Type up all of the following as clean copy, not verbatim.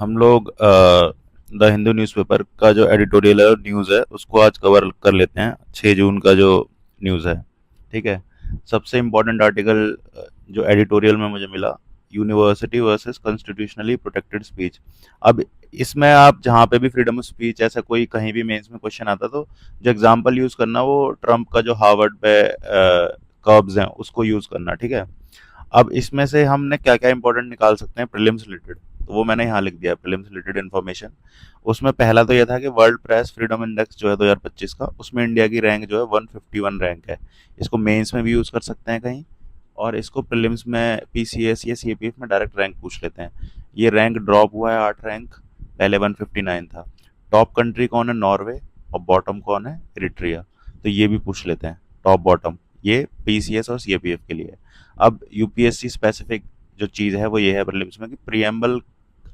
हम लोग the Hindu newspaper का जो एडिटोरियल है और न्यूज़ है उसको आज कवर कर लेते हैं। 6 जून का जो न्यूज़ है, ठीक है। सबसे इम्पोर्टेंट आर्टिकल जो एडिटोरियल में मुझे मिला, university versus constitutionally protected speech. अब इसमें आप जहाँ पे भी फ्रीडम ऑफ स्पीच ऐसा कोई कहीं भी मेंस में क्वेश्चन आता तो जो एग्जांपल यूज करना वो ट्रम्प का जो हार्वर्ड पे कर्ब्स हैं उसको यूज करना, ठीक है। अब इसमें से हमने क्या क्या इंपॉर्टेंट निकाल सकते हैं प्रीलिम्स रिलेटेड, तो वो मैंने यहाँ लिख दिया प्रीलिम्स रिलेटेड इन्फॉर्मेशन। उसमें पहला तो यह था कि वर्ल्ड प्रेस फ्रीडम इंडेक्स जो है 2025 का, उसमें इंडिया की रैंक जो है 151 रैंक है। इसको मेंस में भी यूज़ कर सकते हैं कहीं, और इसको प्रीलिम्स में पीसीएस या सीपीएफ में डायरेक्ट रैंक पूछ लेते हैं। ये रैंक ड्रॉप हुआ है 8 रैंक, पहले 159 था। टॉप कंट्री कौन है? नॉर्वे। और बॉटम कौन है? इरिट्रिया। तो ये भी पूछ लेते हैं टॉप बॉटम, ये पीसीएस और सीपीएफ के लिए। अब यूपीएससी स्पेसिफिक जो चीज़ है वो ये है प्रीलिम्स में कि प्रीएम्बल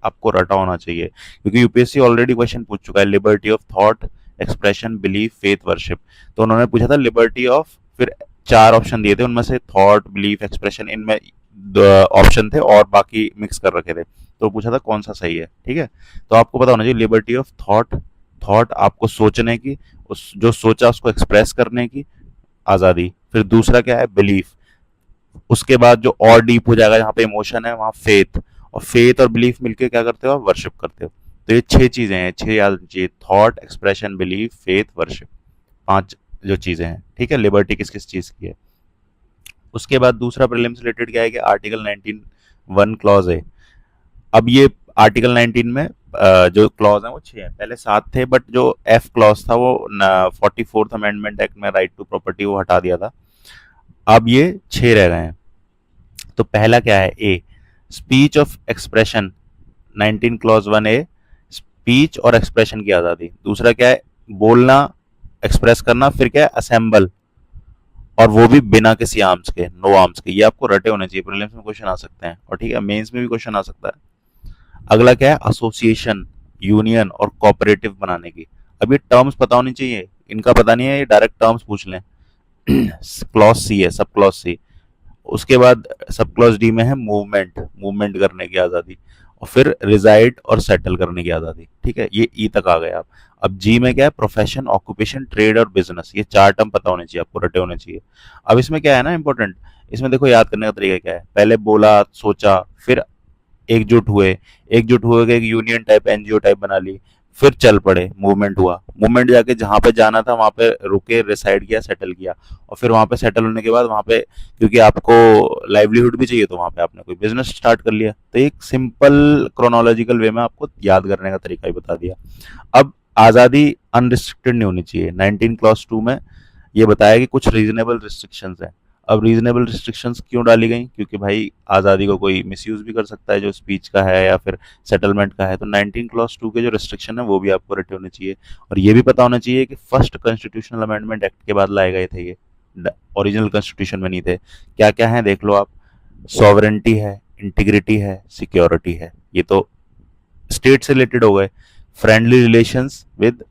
आपको रटा होना चाहिए, क्योंकि यूपीएससी ऑलरेडी क्वेश्चन पूछ चुका है, liberty of thought, expression, belief, faith, worship. तो उन्होंने पूछा था लिबर्टी ऑफ, फिर 4 ऑप्शन दिए थे, उनमें से थॉट, बिलीफ, एक्सप्रेशन, इनमें ऑप्शन थे और बाकी मिक्स कर रखे थे। तो पूछा था कौन सा सही है, ठीक है। तो आपको पता होना चाहिए लिबर्टी ऑफ थॉट, थॉट आपको सोचने की, उस जो सोचा उसको एक्सप्रेस करने की आज़ादी। फिर दूसरा क्या है? बिलीफ। उसके बाद जो और डीप हो जाएगा, जहाँ पे इमोशन है वहाँ फेथ, और फेथ और बिलीफ मिलके क्या करते हो? आप वर्शिप करते हो। तो ये 6 चीजें हैं, 6 याद रखिए, thought, expression, belief, faith, worship. 5 जो चीजें हैं, ठीक है। लिबर्टी किस किस चीज की है। उसके बाद दूसरा प्रीलिम्स रिलेटेड क्या है कि आर्टिकल 19 1 क्लॉज है। अब ये आर्टिकल 19 में जो क्लॉज है वो 6 हैं, पहले 7 थे, बट जो एफ क्लॉज था वो 44th अमेंडमेंट एक्ट में राइट टू प्रॉपर्टी वो हटा दिया था। अब ये 6 रह गए हैं। तो पहला क्या है? A, speech of expression, 19 clause 1 A, speech और एक्सप्रेशन की आज़ादी। दूसरा क्या है? बोलना, एक्सप्रेस करना। फिर क्या है? असेंबल, और वो भी बिना किसी आर्म्स के, नो आर्म्स के। ये आपको रटे होने चाहिए, प्रीलिम्स में क्वेश्चन आ सकते हैं, और ठीक है मेंस में भी क्वेश्चन आ सकता है। अगला क्या है? एसोसिएशन, यूनियन और कोऑपरेटिव बनाने की। अब ये टर्म्स पता होनी चाहिए, इनका पता नहीं है, ये डायरेक्ट टर्म्स पूछ लें। क्लॉज सी है, सब क्लॉज सी। उसके बाद सब क्लॉज डी में है मूवमेंट, मूवमेंट करने की आज़ादी। और फिर रिजाइड और सेटल करने की आज़ादी, ठीक है। ये ई तक आ गए आप। अब जी में क्या है? प्रोफेशन, ऑक्यूपेशन, ट्रेड और बिजनेस। ये 4 टर्म पता होने चाहिए आपको, रटे होने चाहिए। अब इसमें क्या है ना इंपॉर्टेंट, इसमें देखो याद करने का तरीका क्या है। पहले बोला, सोचा, फिर एकजुट हुए, एकजुट हुए के एक यूनियन टाइप, एनजीओ टाइप बना ली। फिर चल पड़े, मूवमेंट हुआ, मूवमेंट जाके जहाँ पे जाना था वहां पे रुके, रिसाइड किया, सेटल किया। और फिर वहां पे सेटल होने के बाद वहां पे, क्योंकि आपको लाइवलीहुड भी चाहिए, तो वहां पे आपने कोई बिजनेस स्टार्ट कर लिया। तो एक सिंपल क्रोनोलॉजिकल वे में आपको याद करने का तरीका ही बता दिया। अब आज़ादी अनरिस्ट्रिक्टेड नहीं होनी चाहिए। 19 क्लॉज 2 में ये बताया कि कुछ रीजनेबल रिस्ट्रिक्शंस हैं। अब रीजनेबल रिस्ट्रिक्शंस क्यों डाली गई? क्योंकि भाई आज़ादी को कोई मिसयूज भी कर सकता है, जो स्पीच का है या फिर सेटलमेंट का है। तो 19 क्लॉज 2 के जो रिस्ट्रिक्शन है वो भी आपको रटे होने चाहिए। और ये भी पता होना चाहिए कि फर्स्ट कॉन्स्टिट्यूशनल अमेंडमेंट एक्ट के बाद लाए गए थे, ये ओरिजिनल कॉन्स्टिट्यूशन में नहीं थे। क्या क्या है देख लो आप। सॉवरेंटी है, इंटीग्रिटी है, सिक्योरिटी है। ये तो स्टेट से रिलेटेड हो गए। Friendly relations with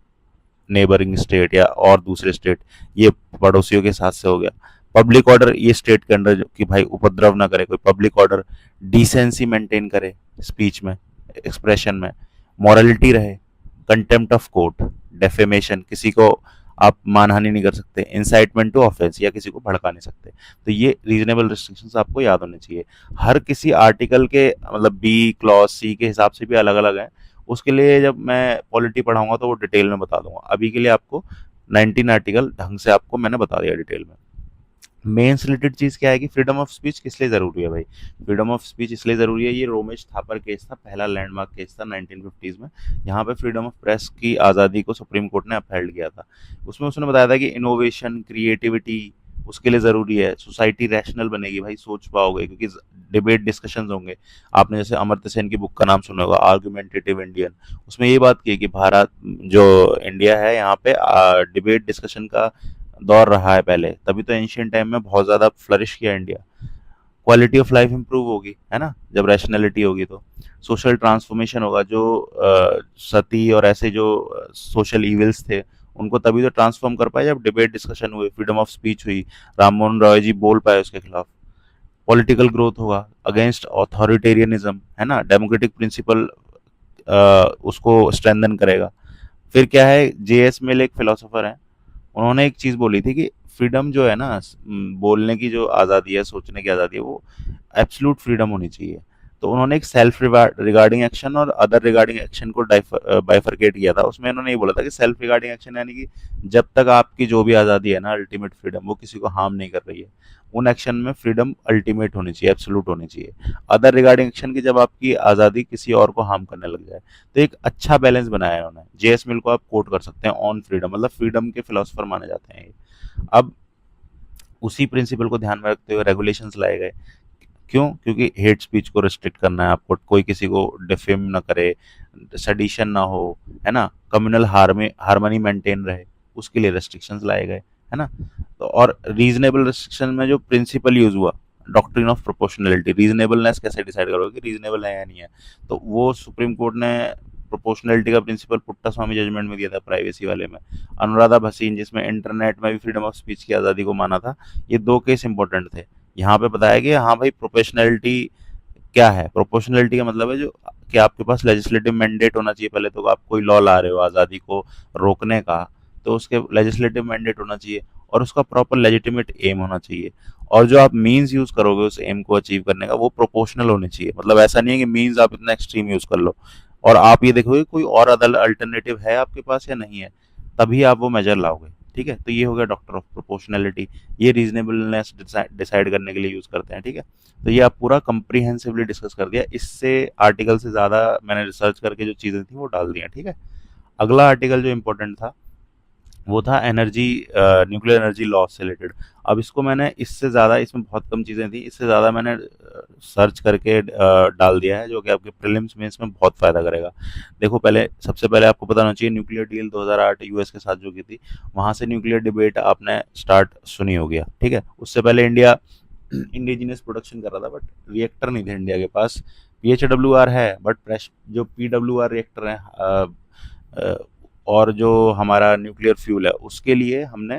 neighbouring state या और दूसरे स्टेट, ये पड़ोसियों के साथ से हो गया। पब्लिक ऑर्डर, ये स्टेट के अंदर कि भाई उपद्रव ना करे कोई, पब्लिक ऑर्डर। डिसेंसी मेंटेन करे स्पीच में, एक्सप्रेशन में। मॉरलिटी रहे। कंटेम्प्ट ऑफ कोर्ट, डेफेमेशन, किसी को आप मानहानि नहीं कर सकते। इंसाइटमेंट टू ऑफेंस, या किसी को भड़का नहीं सकते। तो ये रीजनेबल रिस्ट्रिक्शंस आपको याद होने चाहिए। हर किसी आर्टिकल के मतलब बी क्लॉज सी के हिसाब से भी अलग अलग है। उसके लिए जब मैं पॉलिटी पढ़ाऊंगा तो वो डिटेल में बता दूंगा। अभी के लिए आपको 19 आर्टिकल ढंग से आपको मैंने बता दिया डिटेल में। मेंस रिलेटेड चीज क्या है कि फ्रीडम ऑफ स्पीच किस लिए जरूरी है भाई? फ्रीडम ऑफ स्पीच इसलिए जरूरी है, ये रोमेश थापर केस था, पहला लैंडमार्क केस था 1950s में। यहाँ पे फ्रीडम ऑफ प्रेस की आज़ादी को सुप्रीम कोर्ट ने अपहेल्ड किया था। उसमें उसने बताया था कि इनोवेशन, क्रिएटिविटी उसके लिए जरूरी है। सोसाइटी रैशनल बनेगी भाई, सोच पाओगे, क्योंकि डिबेट डिस्कशंस होंगे। आपने जैसे अमर्त्य सेन की बुक का नाम सुना होगा, आर्गुमेंटेटिव इंडियन। उसमें ये बात की कि भारत जो इंडिया है यहाँ पे डिबेट डिस्कशन का दौर रहा है पहले, तभी तो एंशियंट टाइम में बहुत ज्यादा फ्लरिश किया India. Quality of life improve होगी, है ना, जब रैशनैलिटी होगी। तो सोशल ट्रांसफॉर्मेशन होगा, जो सती और ऐसे जो सोशल इविल्स थे उनको तभी तो ट्रांसफॉर्म कर पाए जब डिबेट डिस्कशन हुए, फ्रीडम ऑफ स्पीच हुई, राम मोहन रॉय जी बोल पाए उसके खिलाफ। पॉलिटिकल ग्रोथ होगा अगेंस्ट ऑथोरिटेरियनिज्म, है ना, डेमोक्रेटिक प्रिंसिपल उसको स्ट्रेंथन करेगा। फिर क्या है, जेएस मिल एक फिलोसोफर है, उन्होंने एक चीज बोली थी कि फ्रीडम जो है ना, बोलने की जो आज़ादी है, सोचने की आज़ादी है, वो एब्सोल्यूट फ्रीडम होनी चाहिए। तो उन्होंने एक सेल्फ रिगार्डिंग एक्शन और अदर रिगार्डिंग एक्शन को बाइफरकेट किया था। उसमें उन्होंने ये बोला था कि सेल्फ रिगार्डिंग एक्शन यानी कि जब तक आपकी जो भी आज़ादी है ना, अल्टीमेट फ्रीडम, वो किसी को हार्म नहीं कर रही है, उन एक्शन में फ्रीडम अल्टीमेट होनी चाहिए, एब्सोल्यूट होनी चाहिए। अदर रिगार्डिंग एक्शन की जब आपकी आज़ादी किसी और को हार्म करने लग जाए, तो एक अच्छा बैलेंस बनाया है उन्होंने। जेएस मिल को आप कोट कर सकते हैं ऑन फ्रीडम, मतलब फ्रीडम के फिलोसफर माने जाते हैं ये। अब उसी प्रिंसिपल को ध्यान में रखते हुए रेगुलेशंस लाए गए। क्यों? क्योंकि हेट स्पीच को रिस्ट्रिक्ट करना है आपको, कोई किसी को डिफेम ना करे, सेडिशन ना हो, है ना, कम्युनल हार्मनी मेंटेन रहे, उसके लिए रेस्ट्रिक्शंस लाए गए, है ना। तो और रीजनेबल रिस्ट्रिक्शन में जो प्रिंसिपल यूज हुआ, डॉक्ट्रिन ऑफ प्रोपोर्शनलिटी, रीजनेबलनेस कैसे डिसाइड करोगे कि रीजनेबल है या नहीं है, तो वो सुप्रीम कोर्ट ने प्रोपोर्शनलिटी का प्रिंसिपल पुट्टा स्वामी जजमेंट में दिया था, प्राइवेसी वाले में। अनुराधा भसीन, जिसमें इंटरनेट में भी फ्रीडम ऑफ स्पीच की आज़ादी को माना था। ये दो केस इंपॉर्टेंट थे। यहाँ पे बताया कि हाँ भाई, प्रोपोर्शनैलिटी क्या है। प्रोपोर्शनैलिटी का मतलब है जो कि आपके पास लेजिस्लेटिव मैंडेट होना चाहिए। पहले तो आप कोई लॉ ला रहे हो आज़ादी को रोकने का, तो उसके लेजिस्लेटिव मैंडेट होना चाहिए और उसका प्रॉपर लेजिटिमेट एम होना चाहिए। और जो आप मीन्स यूज करोगे उस एम को अचीव करने का, वो प्रोपोर्शनल होने चाहिए। मतलब ऐसा नहीं है कि मीन्स आप इतना एक्सट्रीम यूज कर लो और आप ये देखोगे कोई और अदर अल्टरनेटिव है आपके पास या नहीं है, तभी आप वो मेजर लाओगे। ठीक है, तो ये हो गया डॉक्टर ऑफ प्रोपोर्शनैलिटी। ये रीजनेबलनेस डिसाइड करने के लिए यूज करते हैं। ठीक है, तो ये आप पूरा कंप्रीहेंसिवली डिस्कस कर दिया। इससे आर्टिकल से ज़्यादा मैंने रिसर्च करके जो चीज़ें थी वो डाल दी हैं। ठीक है, अगला आर्टिकल जो इम्पोर्टेंट था वो था एनर्जी, न्यूक्लियर एनर्जी लॉ से रिलेटेड। अब इसको मैंने इससे ज़्यादा, इसमें बहुत कम चीज़ें थी, इससे ज़्यादा मैंने सर्च करके डाल दिया है, जो कि आपके प्रीलिम्स में इसमें बहुत फ़ायदा करेगा। देखो, पहले सबसे पहले आपको पता होना चाहिए, न्यूक्लियर डील 2008 यूएस के साथ जो की थी, वहाँ से न्यूक्लियर डिबेट आपने स्टार्ट सुनी होगी। ठीक है, उससे पहले इंडिया इंडिजिनियस प्रोडक्शन कर रहा था, बट रिएक्टर नहीं थे इंडिया के पास। PHWR है, बट जो PWR रिएक्टर है, और जो हमारा न्यूक्लियर फ्यूल है, उसके लिए हमने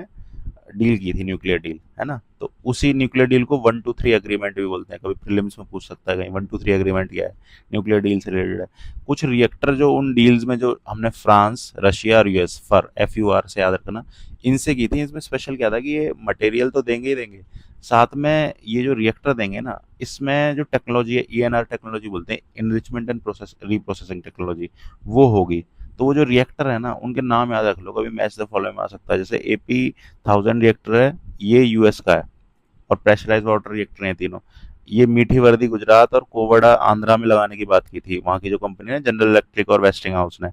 डील की थी, न्यूक्लियर डील, है ना। तो उसी न्यूक्लियर डील को 1-2-3 एग्रीमेंट भी बोलते हैं। कभी प्रीलिम्स में पूछ सकता है कहीं 1-2-3 एग्रीमेंट क्या है, न्यूक्लियर डील से रिलेटेड है। कुछ रिएक्टर जो उन डील्स में जो हमने फ्रांस, रशिया और यूएस, फर FUR से याद रखना, इनसे की थी। इसमें स्पेशल क्या था कि ये मटेरियल तो देंगे ही देंगे, साथ में ये जो रिएक्टर देंगे ना, इसमें जो टेक्नोलॉजी है, ENR टेक्नोलॉजी बोलते हैं, enrichment and process reprocessing technology, वो होगी। तो वो जो रिएक्टर है ना, उनके नाम याद रख लो, कभी मैच द फॉलोइंग में आ सकता है। जैसे AP1000 रिएक्टर है, ये यूएस का है, और प्रेशराइज वाटर रिएक्टर हैं तीनों। ये मीठी वर्दी गुजरात और कोवड़ा आंध्रा में लगाने की बात की थी, वहाँ की जो कंपनी है, जनरल इलेक्ट्रिक और वेस्टिंग हाउस ने।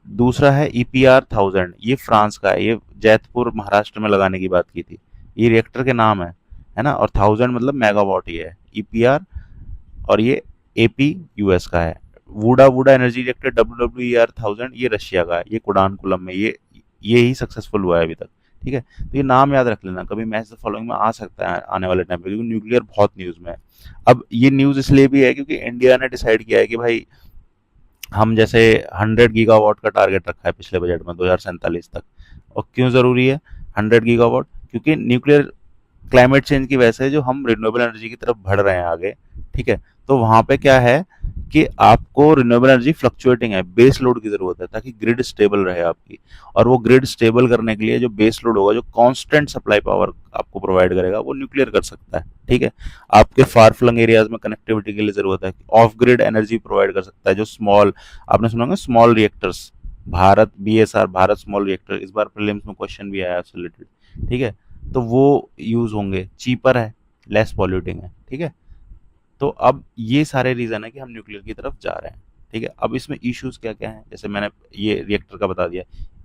दूसरा है EPR1000, ये फ्रांस का है, ये जैतपुर महाराष्ट्र में लगाने की बात की थी। ये रिएक्टर के नाम है ना, और 1000 मतलब मेगावाट ही है, EPR। और ये AP यूएस का है। वुडा वुडा एनर्जी रिएक्टर WWER1000, ये रशिया का है, ये कुडानकुलम में, ये ही सक्सेसफुल हुआ है अभी तक। ठीक है, तो ये नाम याद रख लेना, कभी मैच द फॉलोइंग में आ सकता है आने वाले टाइम पे, क्योंकि न्यूक्लियर बहुत न्यूज में है। अब ये न्यूज इसलिए भी है क्योंकि इंडिया ने डिसाइड किया है कि भाई, हम जैसे 100 गीगावाट का टारगेट रखा है पिछले बजट में 2047 तक। और क्यों ज़रूरी है 100 गीगावाट? क्योंकि न्यूक्लियर क्लाइमेट चेंज की वजह से जो हम रिन्यूएबल एनर्जी की तरफ बढ़ रहे हैं आगे, ठीक है, तो वहाँ पे क्या है कि आपको रिन्यूएबल एनर्जी फ्लक्चुएटिंग है, बेस लोड की ज़रूरत है, ताकि ग्रिड स्टेबल रहे आपकी। और वो ग्रिड स्टेबल करने के लिए जो बेस लोड होगा, जो कांस्टेंट सप्लाई पावर आपको प्रोवाइड करेगा, वो न्यूक्लियर कर सकता है। ठीक है, आपके फार फ्लंग एरियाज में कनेक्टिविटी के लिए ज़रूरत है, ऑफ ग्रिड एनर्जी प्रोवाइड कर सकता है। जो स्मॉल, आपने सुना होगा small reactors, Bharat BSR, Bharat small reactor, इस बार प्रीलिम्स में क्वेश्चन भी आया है उससे रिलेटेड। ठीक है, तो वो यूज़ होंगे, चीपर है, लेस पॉल्यूटिंग है। ठीक है, तो अब ये सारे रीज़न है कि हम न्यूक्लियर की तरफ जा रहे हैं। ठीक है, अब इसमें इश्यूज़ क्या क्या हैं, जैसे मैंने ये रिएक्टर का बता दिया।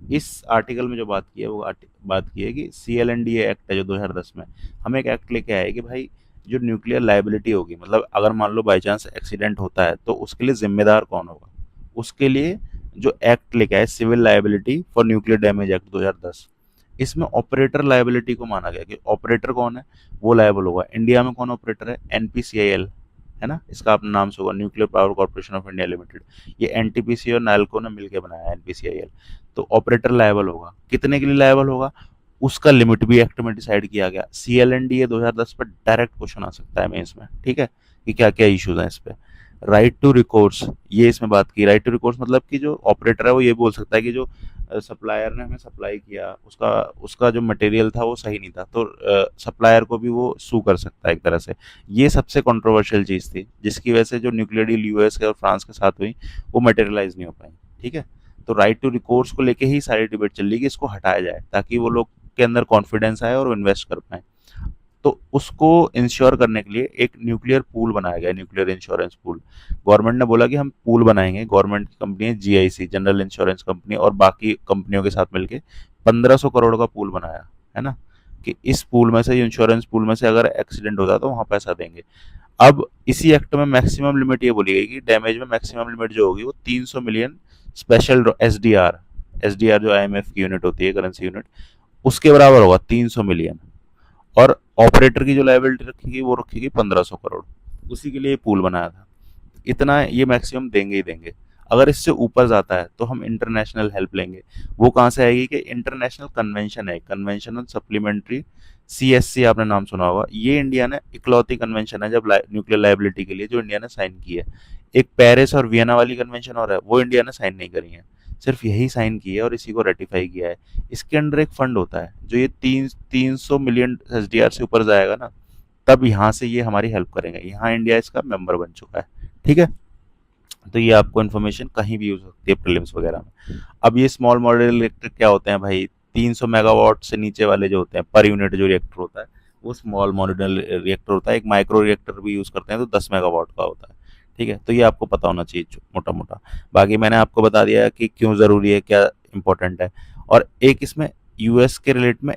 इस आर्टिकल में जो बात की है, वो बात की है कि CLNDA एक्ट है जो 2010 में, हम एक एक्ट लेके आए कि भाई, जो न्यूक्लियर लाइबिलिटी होगी, मतलब अगर मान लो बाई चांस एक्सीडेंट होता है, तो उसके लिए जिम्मेदार कौन होगा, उसके लिए जो एक्ट लेके आए, civil liability for nuclear damage act 2010, इसमें ऑपरेटर लाइबिलिटी को माना गया कि ऑपरेटर कौन है, वो लायबल होगा। इंडिया में कौन ऑपरेटर है? NPCIL, है ना, इसका अपना नाम से होगा, nuclear power corporation of India limited. ये NTPC और नाल्को ने मिलकर बनाया है, NPCIL। तो ऑपरेटर लायबल होगा, कितने के लिए लायबल होगा, उसका लिमिट भी एक्ट में डिसाइड किया गया। CLNDA 2010 पर डायरेक्ट क्वेश्चन आ सकता है मेंस में। ठीक है, कि क्या क्या इश्यूज हैं इस पे। राइट टू रिकोर्स, ये इसमें बात की। राइट टू रिकोर्स मतलब कि जो ऑपरेटर है वो ये बोल सकता है कि जो सप्लायर ने हमें सप्लाई किया उसका उसका जो मटेरियल था वो सही नहीं था, तो सप्लायर को भी वो सू कर सकता है एक तरह से। ये सबसे कंट्रोवर्शियल चीज़ थी जिसकी वजह से जो न्यूक्लियर डील यूएस के और फ्रांस के साथ हुई वो मटेरियलाइज नहीं हो पाई। ठीक है, तो राइट टू रिकोर्स को लेके ही सारी डिबेट चल रही है कि इसको हटाया जाए ताकि वो लोग के अंदर कॉन्फिडेंस आए और वो इन्वेस्ट कर पाए। तो उसको इंश्योर करने के लिए एक न्यूक्लियर पूल बनाया गया, न्यूक्लियर इंश्योरेंस पूल। गवर्नमेंट ने बोला कि हम पूल बनाएंगे, गवर्नमेंट की कंपनी है जीआईसी, जनरल इंश्योरेंस कंपनी, और बाकी कंपनियों के साथ मिलके 1500 करोड़ का पूल बनाया है ना, कि इस पूल में से, इंश्योरेंस पूल में से अगर एक्सीडेंट होता है तो वहां पैसा देंगे। अब इसी एक्ट में मैक्सिमम लिमिट ये बोली गई कि डैमेज में मैक्सिमम लिमिट जो होगी वो 300 मिलियन स्पेशल एसडीआर, एसडीआर जो आईएमएफ की यूनिट होती है, करेंसी यूनिट, उसके बराबर होगा 300 मिलियन। और ऑपरेटर की जो लायबिलिटी रखेगी वो रखेगी 1500 करोड़। उसी के लिए पूल बनाया था। इतना ये मैक्सिमम देंगे ही देंगे। अगर इससे ऊपर जाता है तो हम इंटरनेशनल हेल्प लेंगे। वो कहाँ से आएगी कि इंटरनेशनल कन्वेंशन है, कन्वेंशन ऑन सप्लीमेंट्री, सीएससी आपने नाम सुना होगा। ये इंडिया ने इकलौती कन्वेंशन है जब न्यूक्लियर लाइबिलिटी के लिए जो इंडिया ने साइन की है। एक पेरिस और वियना वाली कन्वेंशन और है, वो इंडिया ने साइन नहीं करी है, सिर्फ यही साइन की है और इसी को रेटिफाई किया है। इसके अंडर एक फंड होता है जो ये 300 मिलियन एसडीआर से ऊपर जाएगा ना, तब यहाँ से ये हमारी हेल्प करेंगे। यहाँ इंडिया इसका मेंबर बन चुका है। ठीक है, तो ये आपको इन्फॉर्मेशन कहीं भी यूज हो सकती है प्रीलिम्स वगैरह में। अब ये स्मॉल मॉड्यूलर रिएक्टर क्या होते हैं भाई? 300 मेगावाट से नीचे वाले जो होते हैं पर यूनिट जो रिएक्टर होता है वो स्मॉल मॉड्यूलर रिएक्टर होता है। एक माइक्रो रिएक्टर भी यूज करते हैं तो 10 मेगावाट का होता है। ठीक है, तो ये आपको पता होना चाहिए मोटा मोटा। बाकी मैंने आपको बता दिया कि क्यों ज़रूरी है, क्या इंपॉर्टेंट है। और एक इसमें यूएस के रिलेट में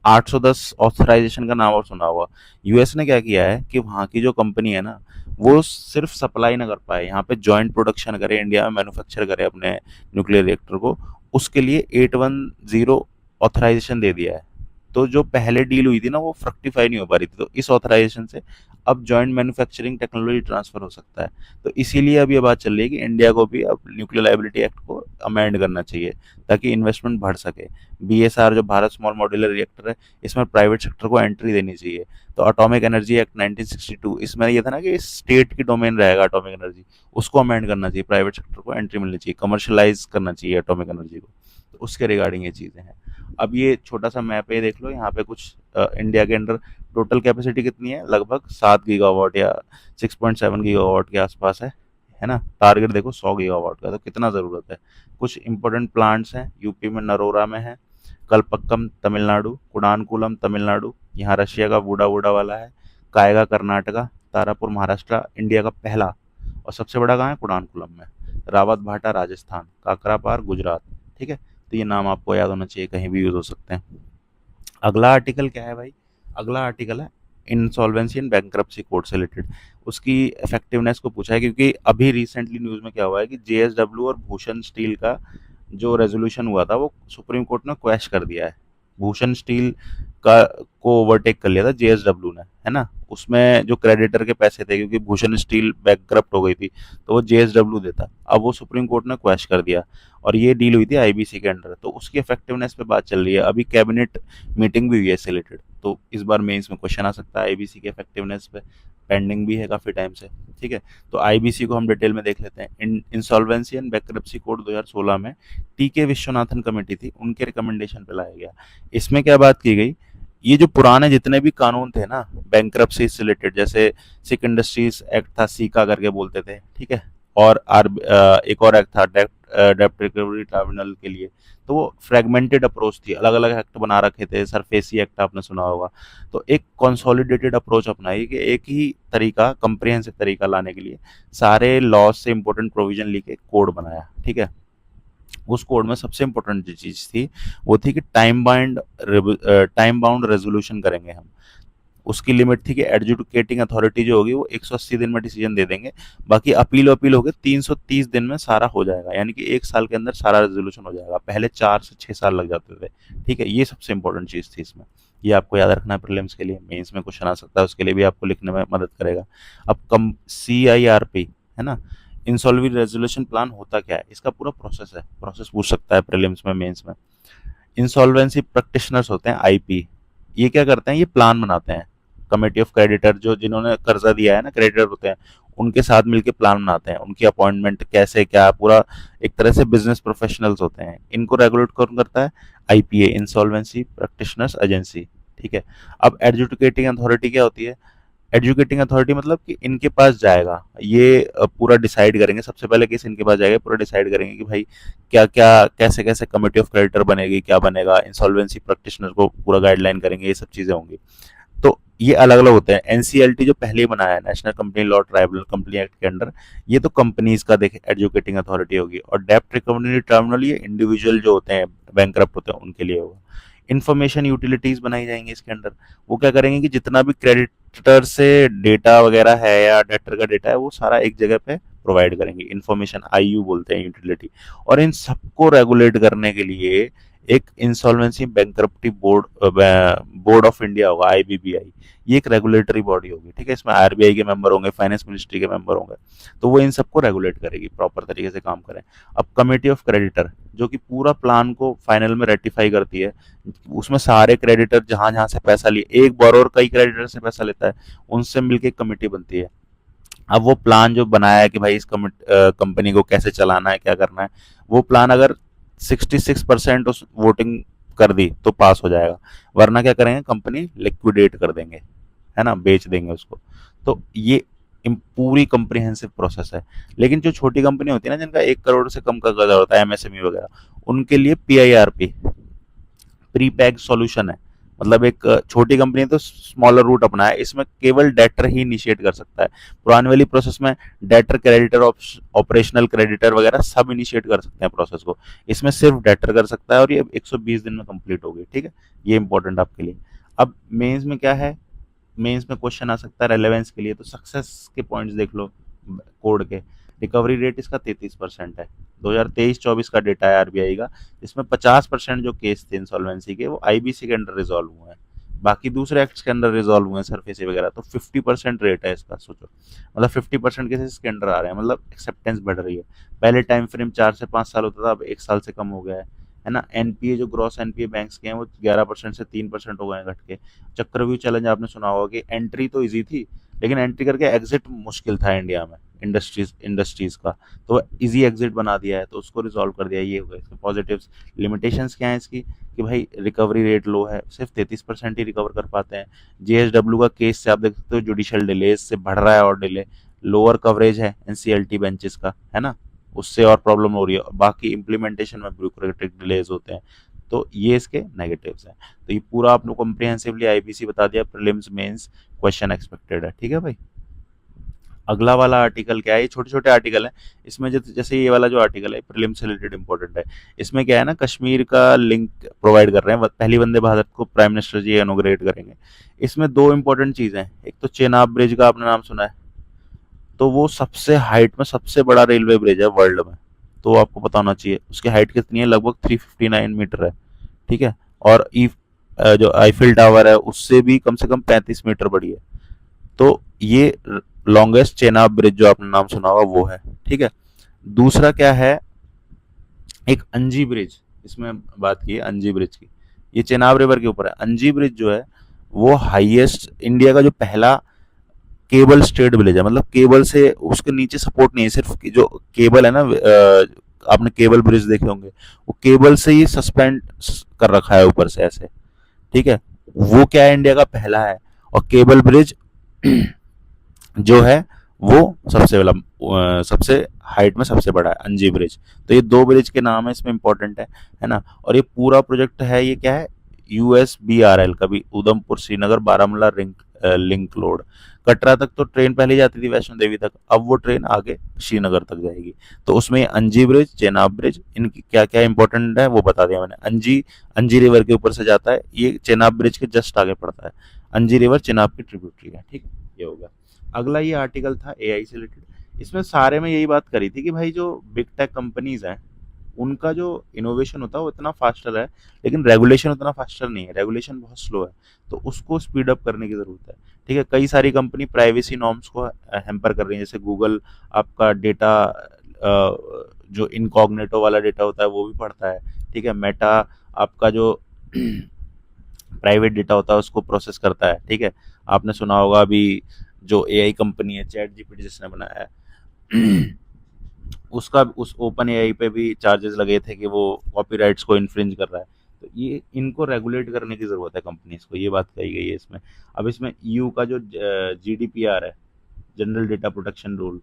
810 ऑथराइजेशन का नाम और सुना होगा। यूएस ने क्या किया है कि वहाँ की जो कंपनी है ना वो सिर्फ सप्लाई ना कर पाए, यहाँ पे जॉइंट प्रोडक्शन करे, इंडिया में मैन्युफैक्चर करे अपने न्यूक्लियर रिएक्टर को, उसके लिए 810 ऑथराइजेशन दे दिया है। तो जो पहले डील हुई थी ना वो फ्रक्टिफाई नहीं हो पा रही थी, तो इस ऑथराइजेशन से अब जॉइंट मैन्युफैक्चरिंग टेक्नोलॉजी ट्रांसफर हो सकता है। तो इसीलिए अब ये बात चल रही है कि इंडिया को भी अब न्यूक्लियर लाइबिलिटी एक्ट को अमेंड करना चाहिए ताकि इन्वेस्टमेंट बढ़ सके। बीएसआर जो भारत स्मॉल मॉड्यूलर रिएक्टर है, इसमें प्राइवेट सेक्टर को एंट्री देनी चाहिए। तो एटॉमिक एनर्जी एक्ट 1962, इसमें ये था ना कि स्टेट की डोमेन रहेगा एटॉमिक एनर्जी, उसको अमेंड करना चाहिए, प्राइवेट सेक्टर को एंट्री मिलनी चाहिए, कमर्शलाइज करना चाहिए एटॉमिक एनर्जी को। तो उसके रिगार्डिंग ये चीज़ें हैं। अब ये छोटा सा मैप है, देख लो यहाँ पे कुछ इंडिया के अंदर टोटल कैपेसिटी कितनी है, लगभग 7 गीगावाट या 6.7 गीगावाट के आसपास है ना। टारगेट देखो 100 गीगावाट का, तो कितना ज़रूरत है। कुछ इंपॉर्टेंट प्लांट्स हैं, यूपी में नरोरा में है, कलपक्कम तमिलनाडु, कुडानकुलम तमिलनाडु, यहाँ रशिया का वुडा वुडा वाला है, कायगा कर्नाटका, तारापुर महाराष्ट्र, इंडिया का पहला और सबसे बड़ा कहाँ है, कुडानकुलम में, रावत भाटा राजस्थान, काकरापार गुजरात। ठीक है, तो ये नाम आपको याद होना चाहिए, कहीं भी यूज हो सकते हैं। अगला आर्टिकल क्या है भाई? अगला आर्टिकल है इंसॉल्वेंसी एंड बैंक्रप्सी कोड से रिलेटेड। उसकी इफेक्टिवनेस को पूछा है क्योंकि अभी रिसेंटली न्यूज़ में क्या हुआ है कि जेएसडब्ल्यू और भूषण स्टील का जो रेजोल्यूशन हुआ था वो सुप्रीम कोर्ट ने क्वैश कर दिया है। भूषण स्टील का को ओवरटेक कर लिया था जेएसडब्ल्यू ने, है ना। उसमें जो क्रेडिटर के पैसे थे, क्योंकि भूषण स्टील बैंकरप्ट हो गई थी, तो वो जेएसडब्ल्यू देता, अब वो सुप्रीम कोर्ट ने क्वैश कर दिया। और ये डील हुई थी आईबीसी के अंडर, तो उसकी इफेक्टिवनेस पे बात चल रही है। अभी कैबिनेट मीटिंग भी हुई है इससे रिलेटेड, तो इस बार मेंस में क्वेश्चन आ सकता है आईबीसी के इफेक्टिवनेस पे, पेंडिंग भी है काफ़ी टाइम से। ठीक है, तो आईबीसी को हम डिटेल में देख लेते हैं। इंसॉल्वेंसी एंड बैंक्रप्सी कोड 2016 में टीके विश्वनाथन कमेटी थी, उनके रिकमेंडेशन पे लाया गया। इसमें क्या बात की गई, ये जो पुराने जितने भी कानून थे ना बैंक्रप्सी से रिलेटेड, जैसे सिक इंडस्ट्रीज एक्ट था, सीका करके बोलते थे, ठीक है, और एक और एक्ट था डेप्ट रिकवरी ट्राइब्यूनल के लिए, तो वो फ्रेगमेंटेड अप्रोच थी, अलग अलग एक्ट बना रखे थे। सरफेसी एक्ट आपने सुना होगा। तो एक कंसोलिडेटेड अप्रोच अपनाई कि एक ही तरीका, कंप्रिहेंसिव तरीका लाने के लिए सारे लॉ से इंपॉर्टेंट प्रोविजन लेके कोड बनाया। ठीक है, उस कोड में सबसे इंपॉर्टेंट जो चीज़ थी वो थी कि टाइम बाउंड रेजोल्यूशन करेंगे हम। उसकी लिमिट थी कि एडजुडिकेटिंग अथॉरिटी जो होगी वो 180 दिन में डिसीजन दे देंगे, बाकी अपील हो गए 330 दिन में सारा हो जाएगा, यानी कि 1 साल के अंदर सारा रेजोल्यूशन हो जाएगा। पहले 4 से 6 साल लग जाते थे। ठीक है, ये सबसे इंपॉर्टेंट चीज़ थी इसमें। ये आपको याद रखना है प्रीलिम्स के लिए, मेंस में क्वेश्चन आ सकता है, उसके लिए भी आपको लिखने में मदद करेगा। अब कम CIRP है ना, इंसॉल्वेंसी रेजोल्यूशन प्लान होता क्या है, इसका पूरा प्रोसेस है, प्रोसेस पूछ सकता है प्रीलिम्स में, मेंस में। इंसॉल्वेंसी प्रैक्टिशनर्स होते हैं आईपी, ये क्या करते हैं, ये प्लान बनाते हैं। कमेटी ऑफ क्रेडिटर, जो जिन्होंने कर्जा दिया है ना, क्रेडिटर होते हैं, उनके साथ मिलके प्लान बनाते हैं, उनकी अपॉइंटमेंट कैसे क्या पूरा, एक तरह से बिजनेस प्रोफेशनल्स होते हैं। इनको रेगुलेट कौन करता है? IPA, insolvency practitioners agency. ठीक है। अब एडजुडिकेटिंग अथॉरिटी क्या होती है? एजुकेटिंग अथॉरिटी मतलब कि इनके पास जाएगा, ये पूरा डिसाइड करेंगे, सबसे पहले केस इनके पास जाएगा, पूरा डिसाइड करेंगे कि भाई क्या क्या कैसे कैसे कमिटी ऑफ क्रेडिटर बनेगी, क्या बनेगा, इंसॉल्वेंसी प्रैक्टिशनर को पूरा गाइडलाइन करेंगे, ये सब चीजें होंगी। तो ये अलग अलग होते हैं। एनसीएलटी जो पहले बनाया है, national company law tribunal company act के अंडर, ये तो कंपनीज का देखे एजुकेटिंग अथॉरिटी होगी। और डेप्ट रिकवरी ट्राइब्यूनल ये इंडिविजुअल जो होते हैं, बैंकरप्ट होते हैं, उनके लिए होगा। इंफॉर्मेशन यूटिलिटीज बनाई जाएंगी इसके अंडर। वो क्या करेंगे कि जितना भी क्रेडिटर से डेटा वगैरह है या डेटर का डेटा है, वो सारा एक जगह पे प्रोवाइड करेंगे। इंफॉर्मेशन आईयू बोलते हैं यूटिलिटी। और इन सबको रेगुलेट करने के लिए एक insolvency bankruptcy board, board of India होगा, आईबीबीआई। ये एक रेगुलेटरी बॉडी होगी। ठीक है। इसमें आरबीआई के मेंबर होंगे, फाइनेंस मिनिस्ट्री के मेंबर होंगे। तो वो इन सबको रेगुलेट करेगी, प्रॉपर तरीके से काम करें। अब कमेटी ऑफ क्रेडिटर जो कि पूरा प्लान को फाइनल में रेटिफाई करती है, उसमें सारे क्रेडिटर जहां जहां से पैसा लिए, एक बोरोवर कई क्रेडिटर से पैसा लेता है, उनसे मिलकर कमेटी बनती है। अब वो प्लान जो बनाया है कि भाई इस कंपनी को कैसे चलाना है, क्या करना है, वो प्लान अगर 66% उस वोटिंग कर दी तो पास हो जाएगा। वरना क्या करेंगे, कंपनी लिक्विडेट कर देंगे, है ना, बेच देंगे उसको। तो ये पूरी कम्प्रिहेंसिव प्रोसेस है। लेकिन जो छोटी कंपनी होती है ना, जिनका 1 करोड़ से कम का कर्जा होता है, एमएसएमई वगैरह, उनके लिए पीआईआरपी, प्री पैक्ड सॉल्यूशन है। मतलब एक छोटी कंपनी है तो स्मॉलर रूट अपना है, इसमें केवल डेटर ही इनिशिएट कर सकता है। पुरानी वाली प्रोसेस में डेटर, क्रेडिटर, ऑपरेशनल क्रेडिटर वगैरह सब इनिशिएट कर सकते हैं प्रोसेस को। इसमें सिर्फ डेटर कर सकता है, और ये 120 दिन में कंप्लीट होगी। ठीक है। ये इंपॉर्टेंट आपके लिए। अब मेंस में क्या है? मेंस में क्वेश्चन आ सकता है रेलेवेंस के लिए, तो सक्सेस के पॉइंट्स देख लो कोड के। रिकवरी रेट इसका 33% है। 2023-24 का डेटा है आरबीआई का, इसमें 50% जो केस थे इंसॉल्वेंसी के, वो आईबीसी के अंडर रिजॉल्व हुए हैं। बाकी दूसरे एक्ट्स के अंडर रिजॉल्व हुए हैं, सरफेसी वगैरह। तो 50% रेट है इसका, सोचो। मतलब 50% केसेस इसके अंडर आ रहे हैं, मतलब एक्सेप्टेंस बढ़ रही है। पहले टाइम फ्रेम 4 से 5 साल होता था, अब 1 साल से कम हो गया है ना। एनपीए जो ग्रॉस एनपीए बैंक्स के हैं, वो 11% से 3% हो गए हैं घट के। चक्रव्यूह चैलेंज आपने सुना होगा कि एंट्री तो इजी थी, लेकिन एंट्री करके एग्जिट मुश्किल था इंडिया में, इंडस्ट्रीज का। तो इजी एग्जिट बना दिया है, तो उसको रिजॉल्व कर दिया। ये हुआ इसके पॉजिटिव्स। लिमिटेशंस क्या है इसकी? कि भाई रिकवरी रेट लो है, सिर्फ 33% ही रिकवर कर पाते हैं। जेएसडब्ल्यू का केस से आप देख सकते हो, जुडिशियल डिलेज से बढ़ रहा है और डिले। लोअर कवरेज है एनसीएलटी बेंचेस का, है ना, उससे और प्रॉब्लम हो रही है। बाकी इंप्लीमेंटेशन में ब्यूरोक्रेटिक डिलेज होते हैं। तो ये इसके नेगेटिव्स हैं। तो ये पूरा आपने कॉम्प्रिहेंसिवली आईबीसी बता दिया, प्रीलिम्स मेंस क्वेश्चन एक्सपेक्टेड है। ठीक है भाई। अगला वाला आर्टिकल क्या है? ये छोटे छोटे आर्टिकल हैं। इसमें जैसे ये वाला जो आर्टिकल है, प्रीलिम से रिलेटेड इंपॉर्टेंट है। इसमें क्या है ना, कश्मीर का लिंक प्रोवाइड कर रहे हैं। पहली वंदे भारत को प्राइम मिनिस्टर जी इनॉग्रेट करेंगे। इसमें दो इंपॉर्टेंट चीजें हैं। एक तो चेनाब ब्रिज का आपने नाम सुना है, तो वो सबसे हाइट में सबसे बड़ा रेलवे ब्रिज है वर्ल्ड में। तो आपको पता होना चाहिए उसकी हाइट कितनी है, लगभग 359 मीटर है। ठीक है। और जो आईफिल टावर है उससे भी कम से कम 35 मीटर बड़ी है। तो ये लॉन्गेस्ट चेनाब ब्रिज जो आपने नाम सुना होगा वो है। ठीक है। दूसरा क्या है, एक अंजी ब्रिज, इसमें बात की है अंजी ब्रिज की। ये चेनाब रिवर के ऊपर है। अंजी ब्रिज जो है वो हाईएस्ट, इंडिया का जो पहला केबल स्ट्रेट ब्रिज है। मतलब केबल से उसके नीचे सपोर्ट नहीं है, सिर्फ जो केबल है ना, आपने केबल ब्रिज देखे होंगे, वो केबल से ही सस्पेंड कर रखा है ऊपर से ऐसे। ठीक है। वो क्या है, इंडिया का पहला है। और केबल ब्रिज जो है वो सबसे हाइट में सबसे बड़ा है, अंजी ब्रिज। तो ये दो ब्रिज के नाम है, इसमें इंपॉर्टेंट है ना। और ये पूरा प्रोजेक्ट है, ये क्या है, यूएसबीआरएल का भी, उधमपुर श्रीनगर बारामूला लिंक लोड। कटरा तक तो ट्रेन पहले जाती थी वैष्णो देवी तक, अब वो ट्रेन आगे श्रीनगर तक जाएगी। तो उसमें अंजी ब्रिज, चेनाब ब्रिज, इनकी क्या क्या इंपॉर्टेंट है वो बता दिया मैंने। अंजी रिवर के ऊपर से जाता है, ये चेनाब ब्रिज के जस्ट आगे पड़ता है। अंजी रिवर चेनाब की ट्रिब्यूटरी है। ठीक है, ये होगा। अगला ये आर्टिकल था एआई से रिलेटेड। इसमें सारे में यही बात करी थी कि भाई जो बिग टेक कंपनीज हैं, उनका जो इनोवेशन होता है वो इतना फास्टर है, लेकिन रेगुलेशन उतना फास्टर नहीं है। रेगुलेशन बहुत स्लो है, तो उसको स्पीड अप करने की जरूरत है। ठीक है। कई सारी कंपनी प्राइवेसी नॉर्म्स को हैम्पर कर रही है। जैसे गूगल आपका डेटा, जो इनकॉग्निटो वाला डेटा होता है वो भी पढ़ता है। ठीक है। मेटा आपका जो प्राइवेट डेटा होता है उसको प्रोसेस करता है। ठीक है। आपने सुना होगा अभी जो एआई कंपनी है चैट जीपीटी जिसने बनाया है उसका उस ओपन एआई पे भी चार्जेस लगे थे कि वो कॉपीराइट्स को इन्फ्रिंज कर रहा है। तो ये इनको रेगुलेट करने की ज़रूरत है कंपनीज को, ये बात कही गई है इसमें। अब इसमें ईयू का जो जीडीपीआर है, जनरल डेटा प्रोटेक्शन रूल,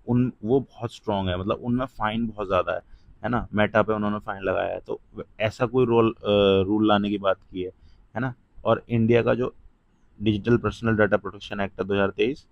उन वो बहुत स्ट्रांग है, मतलब उनमें फाइन बहुत ज़्यादा है ना। मेटा पे उन्होंने फाइन लगाया है, तो ऐसा कोई रूल लाने की बात की है ना। और इंडिया का जो digital personal data protection act है 2023,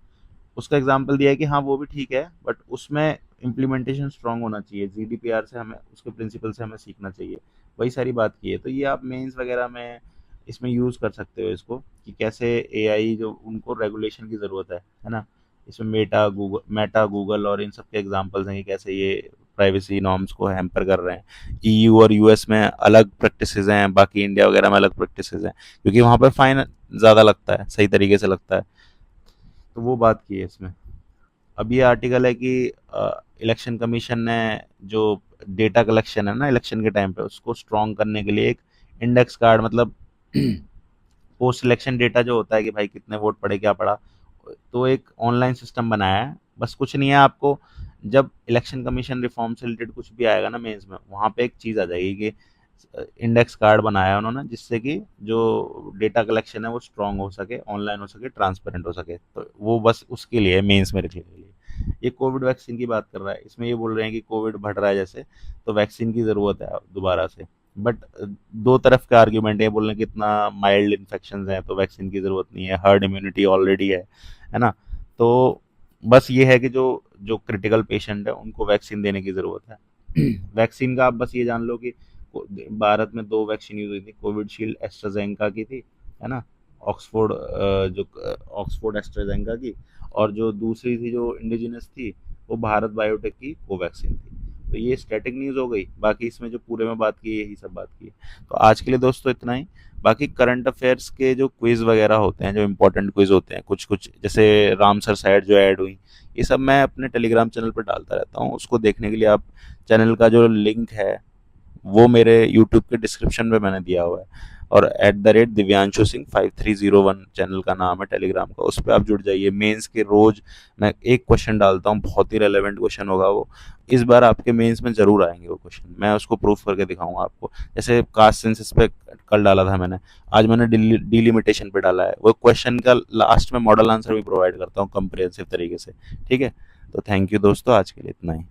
उसका एग्जाम्पल दिया है कि हाँ वो भी ठीक है, बट उसमें इम्प्लीमेंटेशन स्ट्रांग होना चाहिए। जीडीपीआर से हमें उसके प्रिंसिपल से हमें सीखना चाहिए, वही सारी बात की है। तो ये आप मेंस वगैरह में इसमें यूज़ कर सकते हो इसको, कि कैसे एआई जो उनको रेगुलेशन की ज़रूरत है ना। इसमें मेटा गूगल और इन सब के एग्जांपल्स हैं कि कैसे ये प्राइवेसी नॉर्म्स को हैम्पर कर रहे हैं। ईयू और यूएस में अलग प्रैक्टिसेस हैं, बाकी इंडिया वगैरह में अलग प्रैक्टिसेस हैं, क्योंकि वहाँ पर फाइन ज़्यादा लगता है, सही तरीके से लगता है। तो वो बात की है इसमें। अब ये आर्टिकल है कि इलेक्शन कमीशन ने जो डेटा कलेक्शन है ना इलेक्शन के टाइम पे, उसको स्ट्रॉन्ग करने के लिए एक इंडेक्स कार्ड, मतलब पोस्ट इलेक्शन डेटा जो होता है कि भाई कितने वोट पड़े क्या पड़ा, तो एक ऑनलाइन सिस्टम बनाया है। बस कुछ नहीं है, आपको जब इलेक्शन कमीशन रिफॉर्म से रिलेटेड कुछ भी आएगा ना मेंस में, वहाँ पे एक चीज़ आ जाएगी कि इंडेक्स कार्ड बनाया है उन्होंने, जिससे कि जो डेटा कलेक्शन है वो स्ट्रांग हो सके, ऑनलाइन हो सके, ट्रांसपेरेंट हो सके। तो वो बस उसके लिए मेंस में रखने के लिए। ये कोविड वैक्सीन की बात कर रहा है, इसमें ये बोल रहे हैं कि कोविड बढ़ रहा है जैसे, तो वैक्सीन की ज़रूरत है दोबारा से। बट दो तरफ का आर्ग्यूमेंट है, बोल रहे हैं कि इतना माइल्ड इन्फेक्शन है तो वैक्सीन की ज़रूरत नहीं है, हर्ड इम्यूनिटी ऑलरेडी है ना। तो बस ये है कि जो जो क्रिटिकल पेशेंट है उनको वैक्सीन देने की ज़रूरत है। वैक्सीन का आप बस ये जान लो कि भारत में दो वैक्सीन यूज हुई थी, कोविडशील्ड एस्ट्राजेनेका की थी, है ना, ऑक्सफोर्ड जो ऑक्सफोर्ड एस्ट्राजेनेका की, और जो दूसरी थी जो इंडिजिनस थी वो भारत बायोटेक की कोवैक्सीन थी। तो ये स्टैटिक न्यूज़ हो गई, बाकी इसमें जो पूरे में बात की यही सब बात की है। तो आज के लिए दोस्तों इतना ही। बाकी करंट अफेयर्स के जो क्विज वगैरह होते हैं, जो इंपॉर्टेंट क्विज होते हैं, कुछ कुछ जैसे रामसर साइड जो ऐड हुई, ये सब मैं अपने टेलीग्राम चैनल पर डालता रहता हूँ। उसको देखने के लिए आप चैनल का जो लिंक है वो मेरे यूट्यूब के डिस्क्रिप्शन में मैंने दिया हुआ है। और @दिव्यांशु सिंह 5301 चैनल का नाम है टेलीग्राम का, उस पर आप जुड़ जाइए। मेंस के रोज मैं एक क्वेश्चन डालता हूँ, बहुत ही रेलेवेंट क्वेश्चन होगा वो। इस बार आपके मेंस में जरूर आएंगे वो क्वेश्चन, मैं उसको प्रूफ करके दिखाऊंगा आपको। जैसे कास्ट सेंसस पे कल डाला था मैंने, आज मैंने डिलिमिटेशन पे डाला है। वो क्वेश्चन का लास्ट में मॉडल आंसर भी प्रोवाइड करता हूँ कंप्रिहेंसिव तरीके से। ठीक है, तो थैंक यू दोस्तों, आज के लिए इतना ही।